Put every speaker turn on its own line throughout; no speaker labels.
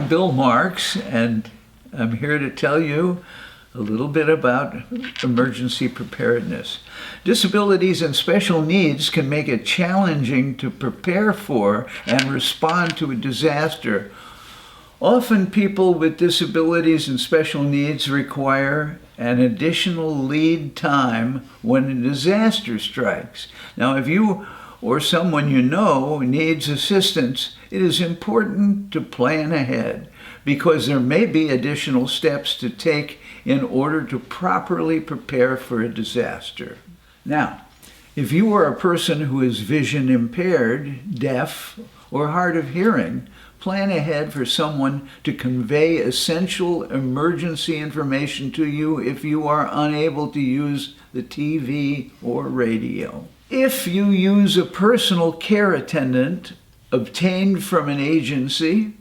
I'm Bill Marx, and I'm here to tell you a little bit about emergency preparedness. Disabilities and special needs can make it challenging to prepare for and respond to a disaster. Often people with disabilities and special needs require an additional lead time when a disaster strikes. Now, if you or someone you know needs assistance, it is important to plan ahead because there may be additional steps to take in order to properly prepare for a disaster. Now, if you are a person who is vision impaired, deaf, or hard of hearing, plan ahead for someone to convey essential emergency information to you if you are unable to use the TV or radio. If you use a personal care attendant obtained from an agency,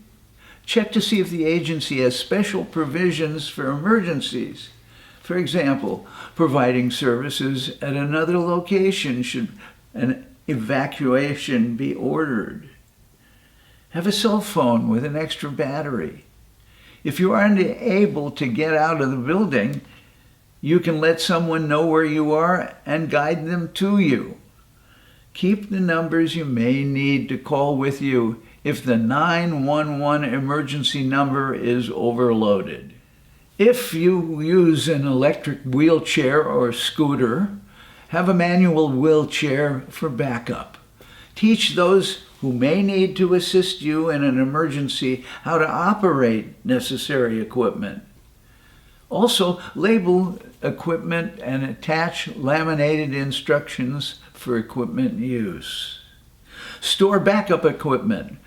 check to see if the agency has special provisions for emergencies. For example, providing services at another location should an evacuation be ordered. Have a cell phone with an extra battery. If you are unable to get out of the building, you can let someone know where you are and guide them to you. Keep the numbers you may need to call with you if the 911 emergency number is overloaded. If you use an electric wheelchair or scooter, have a manual wheelchair for backup. Teach those who may need to assist you in an emergency how to operate necessary equipment. Also, label equipment and attach laminated instructions for equipment use. Store backup equipment,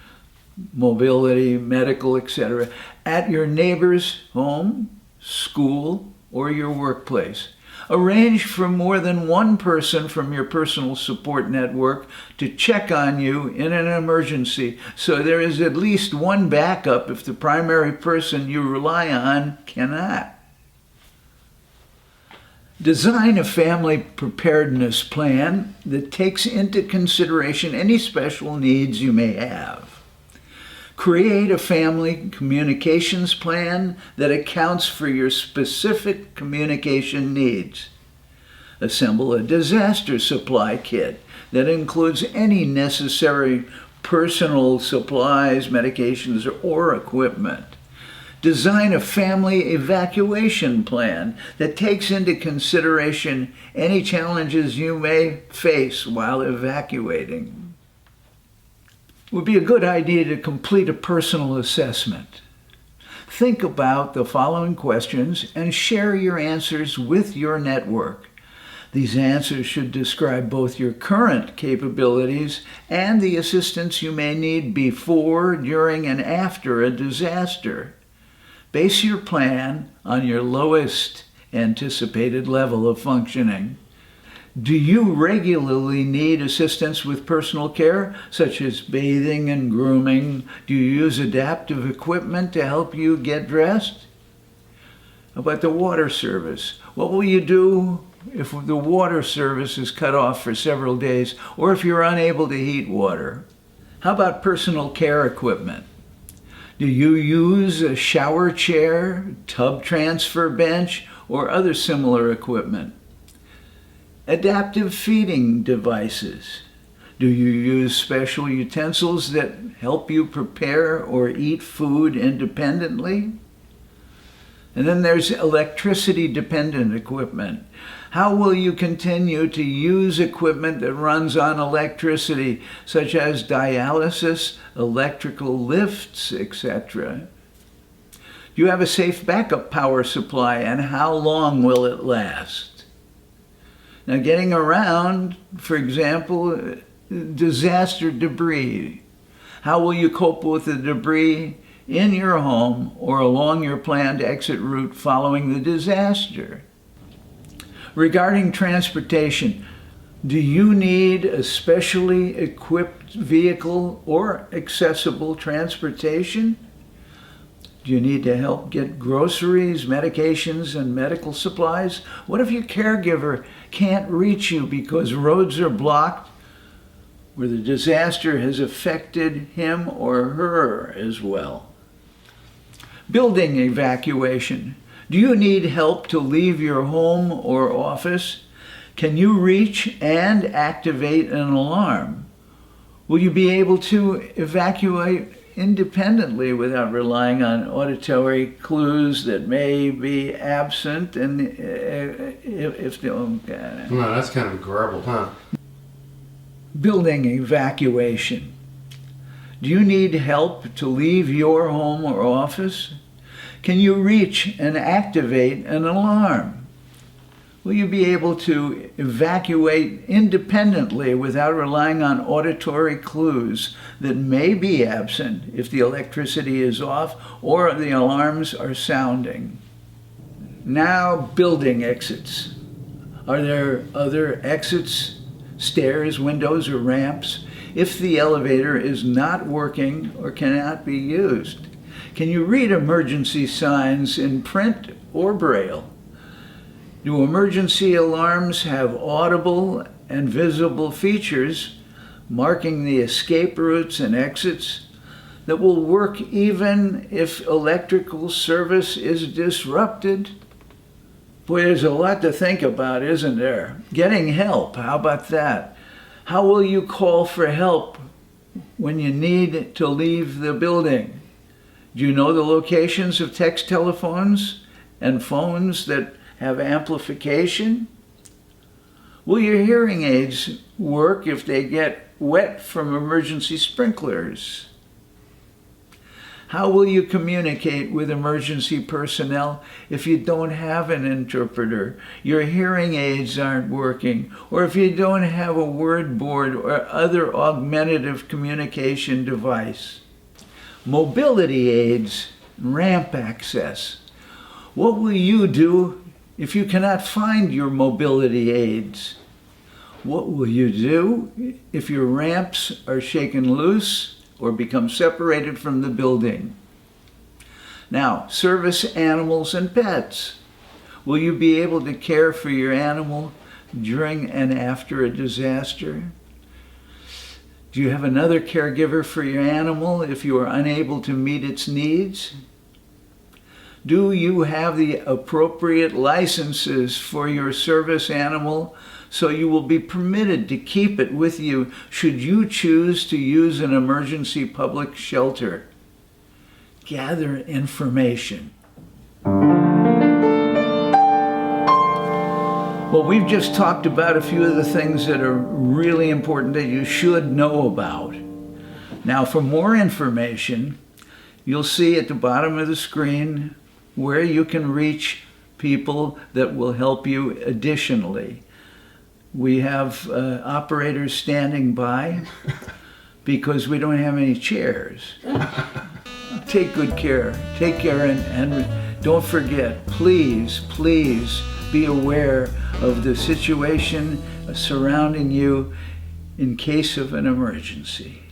mobility, medical, etc., at your neighbor's home, school, or your workplace. Arrange for more than one person from your personal support network to check on you in an emergency, so there is at least one backup if the primary person you rely on cannot. Design a family preparedness plan that takes into consideration any special needs you may have. Create a family communications plan that accounts for your specific communication needs. Assemble a disaster supply kit that includes any necessary personal supplies, medications, or equipment. Design a family evacuation plan that takes into consideration any challenges you may face while evacuating. It would be a good idea to complete a personal assessment. Think about the following questions and share your answers with your network. These answers should describe both your current capabilities and the assistance you may need before, during, and after a disaster. Base your plan on your lowest anticipated level of functioning. Do you regularly need assistance with personal care, such as bathing and grooming? Do you use adaptive equipment to help you get dressed? How about the water service? What will you do if the water service is cut off for several days, or if you're unable to heat water? How about personal care equipment? Do you use a shower chair, tub transfer bench, or other similar equipment? Adaptive feeding devices. Do you use special utensils that help you prepare or eat food independently? And then there's electricity-dependent equipment. How will you continue to use equipment that runs on electricity, such as dialysis, electrical lifts, etc.? Do you have a safe backup power supply, and how long will it last? Now, getting around, for example, disaster debris. How will you cope with the debris in your home or along your planned exit route following the disaster? Regarding transportation, do you need a specially equipped vehicle or accessible transportation? Do you need to help get groceries, medications, and medical supplies? What if your caregiver can't reach you because roads are blocked, where the disaster has affected him or her as well? Building evacuation. Do you need help to leave your home or office? Can you reach and activate an alarm? Will you be able to evacuate independently without relying on auditory clues that may be absent? And if the
Well, that's kind of garbled, huh?
Building evacuation. Do you need help to leave your home or office? Can you reach and activate an alarm? Will you be able to evacuate independently without relying on auditory clues that may be absent if the electricity is off or the alarms are sounding? Now, building exits. Are there other exits, stairs, windows, or ramps if the elevator is not working or cannot be used? Can you read emergency signs in print or braille? Do emergency alarms have audible and visible features marking the escape routes and exits that will work even if electrical service is disrupted? Boy, there's a lot to think about, isn't there? Getting help, how about that? How will you call for help when you need to leave the building? Do you know the locations of text telephones and phones that have amplification? Will your hearing aids work if they get wet from emergency sprinklers? How will you communicate with emergency personnel if you don't have an interpreter, your hearing aids aren't working, or if you don't have a word board or other augmentative communication device? Mobility aids, ramp access. What will you do if you cannot find your mobility aids? What will you do if your ramps are shaken loose or become separated from the building? Now, service animals and pets. Will you be able to care for your animal during and after a disaster? Do you have another caregiver for your animal if you are unable to meet its needs? Do you have the appropriate licenses for your service animal so you will be permitted to keep it with you should you choose to use an emergency public shelter? Gather information. Well, we've just talked about a few of the things that are really important that you should know about. Now, for more information, you'll see at the bottom of the screen where you can reach people that will help you additionally. We have operators standing by because we don't have any chairs. Take good care. Take care and don't forget, please be aware of the situation surrounding you in case of an emergency.